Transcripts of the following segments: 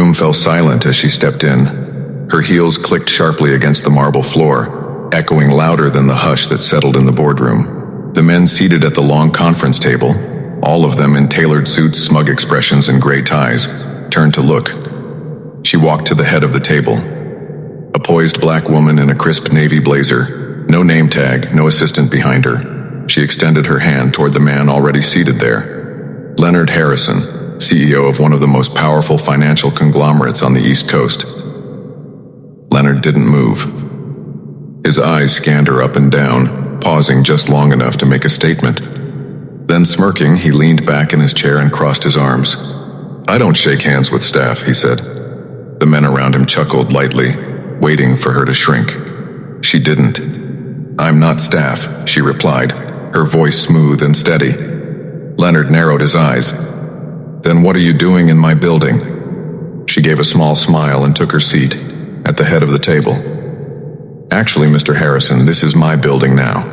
room fell silent as she stepped in. Her heels clicked sharply against the marble floor, echoing louder than the hush that settled in the boardroom. The men seated at the long conference table, all of them in tailored suits, smug expressions, and gray ties, turned to look. She walked to the head of the table. A poised black woman in a crisp navy blazer, no name tag, no assistant behind her. She extended her hand toward the man already seated there. Leonard Harrison, CEO of one of the most powerful financial conglomerates on the East Coast. Leonard didn't move. His eyes scanned her up and down, pausing just long enough to make a statement. Then smirking, he leaned back in his chair and crossed his arms. "I don't shake hands with staff," he said. The men around him chuckled lightly, waiting for her to shrink. She didn't. "I'm not staff," she replied, her voice smooth and steady. Leonard narrowed his eyes. "Then what are you doing in my building?" She gave a small smile and took her seat, at the head of the table. "Actually, Mr. Harrison, this is my building now."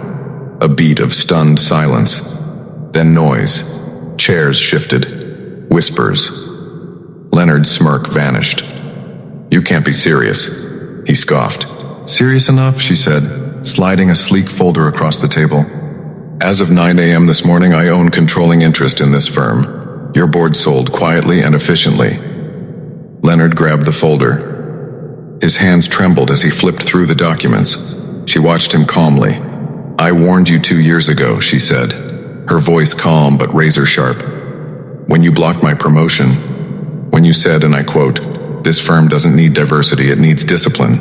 A beat of stunned silence. Then noise. Chairs shifted. Whispers. Leonard's smirk vanished. "You can't be serious," he scoffed. "Serious enough," she said, sliding a sleek folder across the table. "As of 9 a.m. this morning, I own controlling interest in this firm. Your board sold quietly and efficiently." Leonard grabbed the folder. His hands trembled as he flipped through the documents. She watched him calmly. "I warned you 2 years ago," she said, her voice calm but razor sharp. "When you blocked my promotion, when you said, and I quote, 'This firm doesn't need diversity, it needs discipline.'"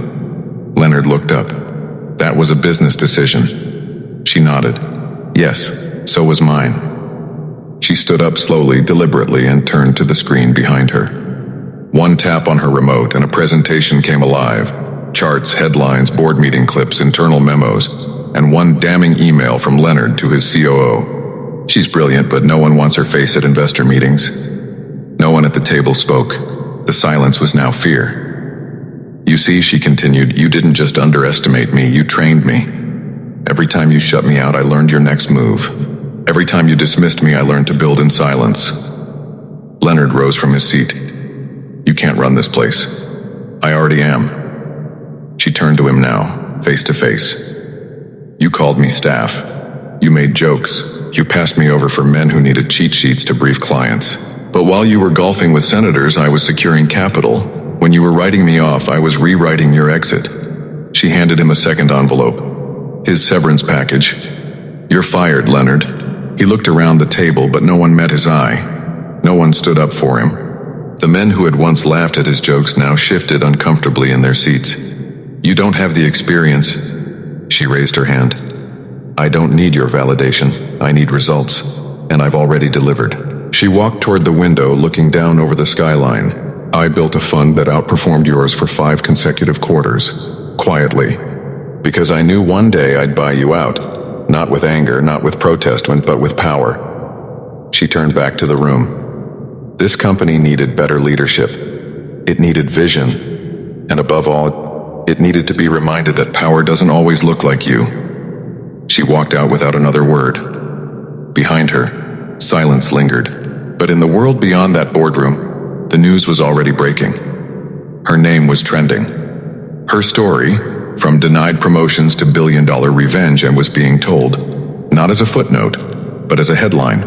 Leonard looked up. "That was a business decision." She nodded. "Yes, so was mine." She stood up slowly, deliberately, and turned to the screen behind her. One tap on her remote and a presentation came alive. Charts, headlines, board meeting clips, internal memos, and one damning email from Leonard to his COO. "She's brilliant, but no one wants her face at investor meetings." No one at the table spoke. The silence was now fear. "You see," she continued, "you didn't just underestimate me, you trained me. Every time you shut me out, I learned your next move. Every time you dismissed me, I learned to build in silence." Leonard rose from his seat. "You can't run this place." "I already am." She turned to him now, face to face. "You called me staff. You made jokes. You passed me over for men who needed cheat sheets to brief clients. But while you were golfing with senators, I was securing capital. When you were writing me off, I was rewriting your exit." She handed him a second envelope. His severance package. "You're fired, Leonard." He looked around the table, but no one met his eye. No one stood up for him. The men who had once laughed at his jokes now shifted uncomfortably in their seats. "You don't have the experience." She raised her hand. "I don't need your validation. I need results. And I've already delivered." She walked toward the window, looking down over the skyline. "I built a fund that outperformed yours for 5 consecutive quarters. Quietly. Because I knew one day I'd buy you out. Not with anger, not with protest, but with power." She turned back to the room. This company needed better leadership. It needed vision. And above all, it needed to be reminded that power doesn't always look like you. She walked out without another word. Behind her, silence lingered. But in the world beyond that boardroom, the news was already breaking. Her name was trending. Her story, from denied promotions to billion-dollar revenge, and was being told, not as a footnote, but as a headline.